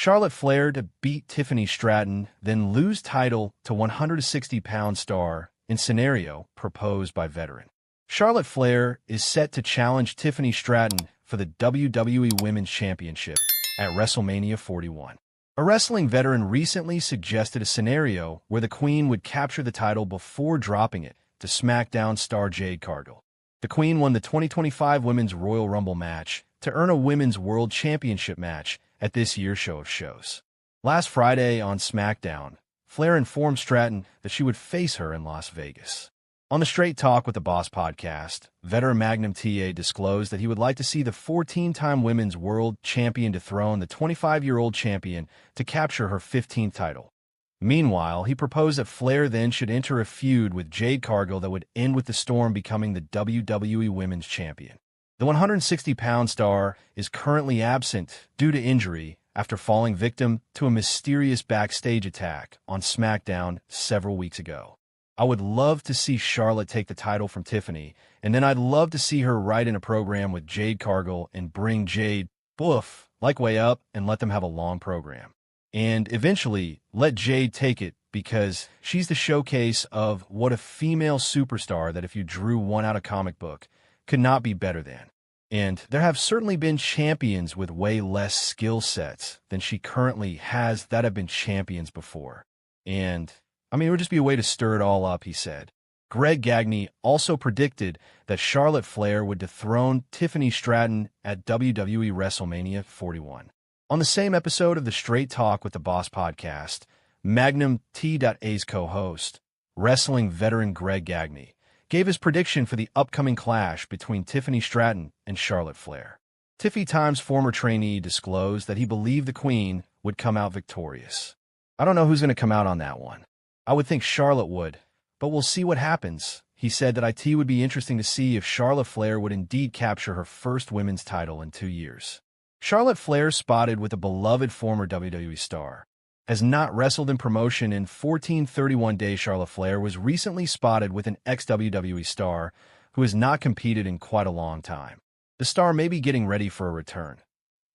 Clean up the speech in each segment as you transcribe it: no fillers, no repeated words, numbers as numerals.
Charlotte Flair to beat Tiffany Stratton, then lose title to 160-pound star in scenario proposed by veteran. Charlotte Flair is set to challenge Tiffany Stratton for the WWE Women's Championship at WrestleMania 41. A wrestling veteran recently suggested a scenario where the Queen would capture the title before dropping it to SmackDown star Jade Cargill. The Queen won the 2025 Women's Royal Rumble match to earn a Women's World Championship match at this year's Show of Shows. Last Friday on SmackDown, Flair informed Stratton that she would face her in Las Vegas. On the Straight Talk with the Boss podcast, veteran Magnum T.A disclosed that he would like to see the 14-time Women's World Champion dethrone the 25-year-old champion to capture her 15th title. Meanwhile, he proposed that Flair then should enter a feud with Jade Cargill that would end with the Storm becoming the WWE Women's Champion. The 160-pound star is currently absent due to injury after falling victim to a mysterious backstage attack on SmackDown several weeks ago. I would love to see Charlotte take the title from Tiffany, and then I'd love to see her write in a program with Jade Cargill and bring Jade, boof, like way up and let them have a long program. And eventually, let Jade take it because she's the showcase of what a female superstar that if you drew one out of comic book could not be better than. And there have certainly been champions with way less skill sets than she currently has that have been champions before. And it would just be a way to stir it all up, he said. Gagne also predicted that Charlotte Flair would dethrone Tiffany Stratton at WWE WrestleMania 41. On the same episode of the Straight Talk with the Boss podcast, Magnum T.A's co-host, wrestling veteran Gagne, gave his prediction for the upcoming clash between Tiffany Stratton and Charlotte Flair. Tiffy Time's former trainee disclosed that he believed the Queen would come out victorious. I don't know who's going to come out on that one. I would think Charlotte would, but we'll see what happens. He said that it would be interesting to see if Charlotte Flair would indeed capture her first women's title in 2 years. Charlotte Flair, spotted with a beloved former WWE star, has not wrestled in promotion in 1431 days. Charlotte Flair was recently spotted with an ex-WWE star who has not competed in quite a long time. The star may be getting ready for a return.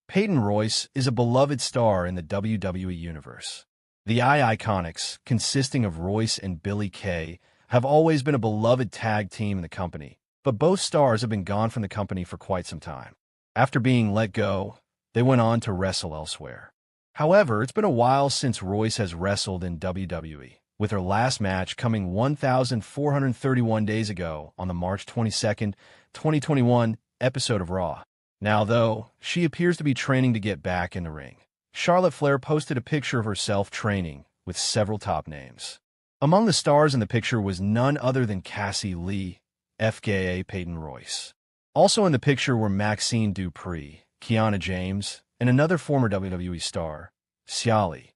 Peyton Royce is a beloved star in the WWE universe. The Iconics, consisting of Royce and Billy Kay, have always been a beloved tag team in the company, but both stars have been gone from the company for quite some time. After being let go, they went on to wrestle elsewhere. However, it's been a while since Royce has wrestled in WWE, with her last match coming 1,431 days ago on the March 22, 2021 episode of Raw. Now, though, she appears to be training to get back in the ring. Charlotte Flair posted a picture of herself training with several top names. Among the stars in the picture was none other than Cassie Lee, FKA Peyton Royce. Also in the picture were Maxine Dupree, Kiana James, and another former WWE star, Ciali.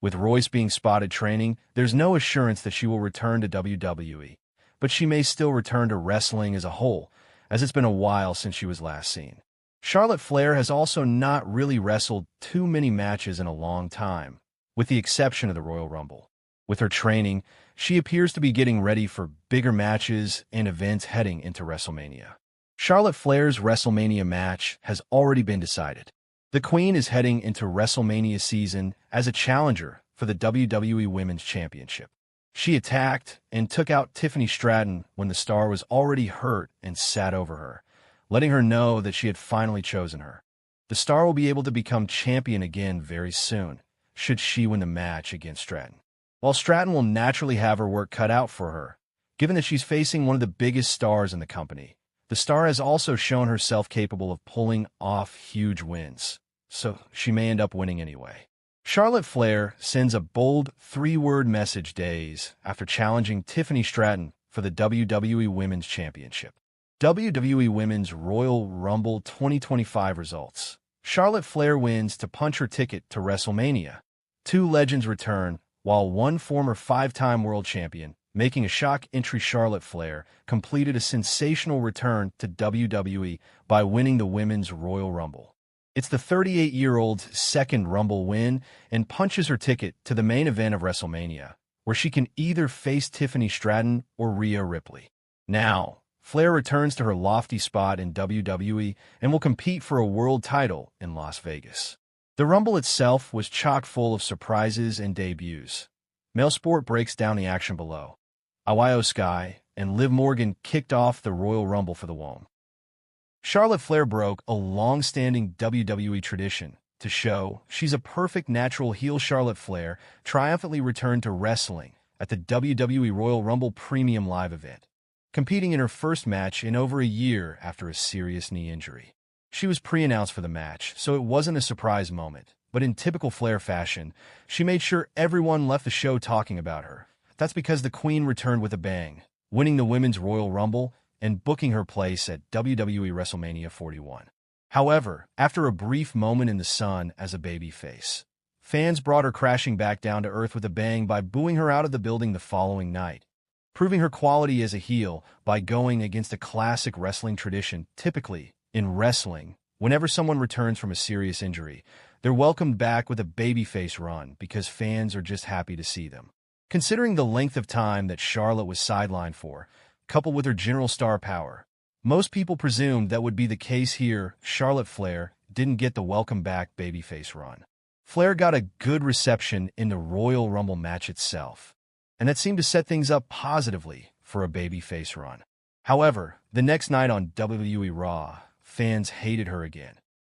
With Royce being spotted training, there's no assurance that she will return to WWE, but she may still return to wrestling as a whole, as it's been a while since she was last seen. Charlotte Flair has also not really wrestled too many matches in a long time, with the exception of the Royal Rumble. With her training, she appears to be getting ready for bigger matches and events heading into WrestleMania. Charlotte Flair's WrestleMania match has already been decided. The Queen is heading into WrestleMania season as a challenger for the WWE Women's Championship. She attacked and took out Tiffany Stratton when the star was already hurt and sat over her, letting her know that she had finally chosen her. The star will be able to become champion again very soon, should she win the match against Stratton. While Stratton will naturally have her work cut out for her, given that she's facing one of the biggest stars in the company, the star has also shown herself capable of pulling off huge wins, so she may end up winning anyway. Charlotte Flair sends a bold 3-word message days after challenging Tiffany Stratton for the WWE Women's Championship. WWE Women's Royal Rumble 2025 results. Charlotte Flair wins to punch her ticket to WrestleMania. 2 legends return, while one former 5-time world champion, making a shock entry. Charlotte Flair completed a sensational return to WWE by winning the Women's Royal Rumble. It's the 38-year-old's second Rumble win and punches her ticket to the main event of WrestleMania, where she can either face Tiffany Stratton or Rhea Ripley. Now, Flair returns to her lofty spot in WWE and will compete for a world title in Las Vegas. The Rumble itself was chock full of surprises and debuts. Male Sport breaks down the action below. Io Sky and Liv Morgan kicked off the Royal Rumble for the WOM. Charlotte Flair broke a long-standing WWE tradition to show she's a perfect natural heel. Charlotte Flair triumphantly returned to wrestling at the WWE Royal Rumble Premium Live event, competing in her first match in over a year after a serious knee injury. She was pre-announced for the match, so it wasn't a surprise moment, but in typical Flair fashion, she made sure everyone left the show talking about her. That's because the Queen returned with a bang, winning the Women's Royal Rumble and booking her place at WWE WrestleMania 41. However, after a brief moment in the sun as a babyface, fans brought her crashing back down to earth with a bang by booing her out of the building the following night, proving her quality as a heel by going against a classic wrestling tradition. Typically, in wrestling, whenever someone returns from a serious injury, they're welcomed back with a babyface run because fans are just happy to see them. Considering the length of time that Charlotte was sidelined for, coupled with her general star power, most people presumed that would be the case here. Charlotte Flair didn't get the welcome back babyface run. Flair got a good reception in the Royal Rumble match itself, and that seemed to set things up positively for a babyface run. However, the next night on WWE Raw, fans hated her again,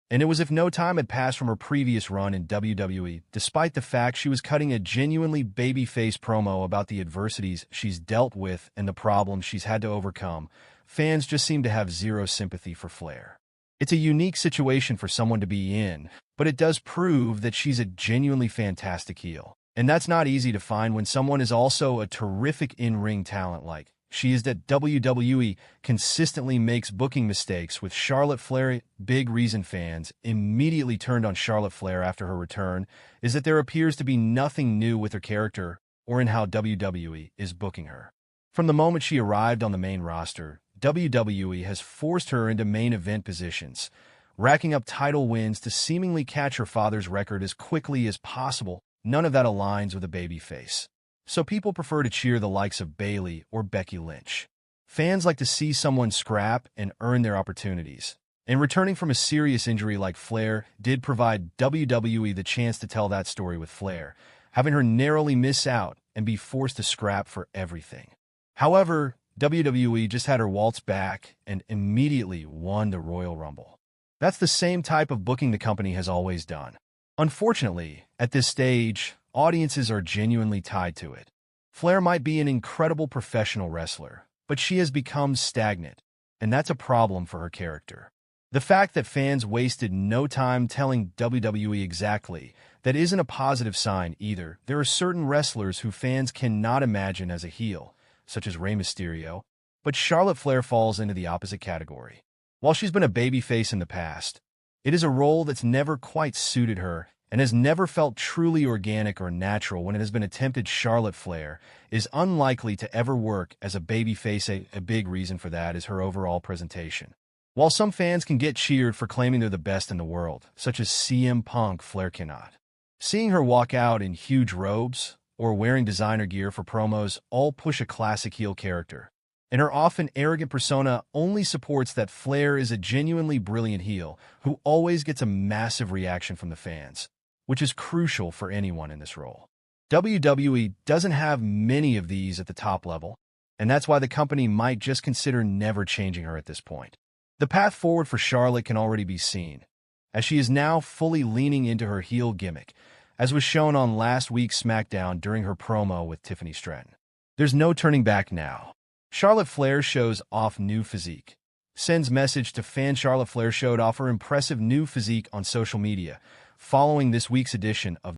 and it was as if no time had passed from her previous run in WWE, despite the fact she was cutting a genuinely babyface promo about the adversities she's dealt with and the problems she's had to overcome. Fans just seem to have zero sympathy for Flair. It's a unique situation for someone to be in, but it does prove that she's a genuinely fantastic heel. And that's not easy to find when someone is also a terrific in-ring talent like she is. That WWE consistently makes booking mistakes with Charlotte Flair. Big reason fans immediately turned on Charlotte Flair after her return is that there appears to be nothing new with her character or in how WWE is booking her. From the moment she arrived on the main roster, WWE has forced her into main event positions, racking up title wins to seemingly catch her father's record as quickly as possible. None of that aligns with a babyface, so people prefer to cheer the likes of Bayley or Becky Lynch. Fans like to see someone scrap and earn their opportunities, and returning from a serious injury like Flair did provide WWE the chance to tell that story with Flair, having her narrowly miss out and be forced to scrap for everything. However, WWE just had her waltz back and immediately won the Royal Rumble. That's the same type of booking the company has always done. Unfortunately, at this stage, audiences are genuinely tied to it. Flair might be an incredible professional wrestler, but she has become stagnant, and that's a problem for her character. The fact that fans wasted no time telling WWE exactly that isn't a positive sign either. There are certain wrestlers who fans cannot imagine as a heel, such as Rey Mysterio, but Charlotte Flair falls into the opposite category. While she's been a babyface in the past, it is a role that's never quite suited her and has never felt truly organic or natural when it has been attempted. Charlotte Flair is unlikely to ever work as a babyface. A big reason for that is her overall presentation. While some fans can get cheered for claiming they're the best in the world, such as CM Punk, Flair cannot. Seeing her walk out in huge robes or wearing designer gear for promos all push a classic heel character, and her often arrogant persona only supports that Flair is a genuinely brilliant heel who always gets a massive reaction from the fans, which is crucial for anyone in this role. WWE doesn't have many of these at the top level, and that's why the company might just consider never changing her at this point. The path forward for Charlotte can already be seen, as she is now fully leaning into her heel gimmick, as was shown on last week's SmackDown during her promo with Tiffany Stratton. There's no turning back now. Charlotte Flair shows off new physique. Sends message to fans. Charlotte Flair showed off her impressive new physique on social media, following this week's edition of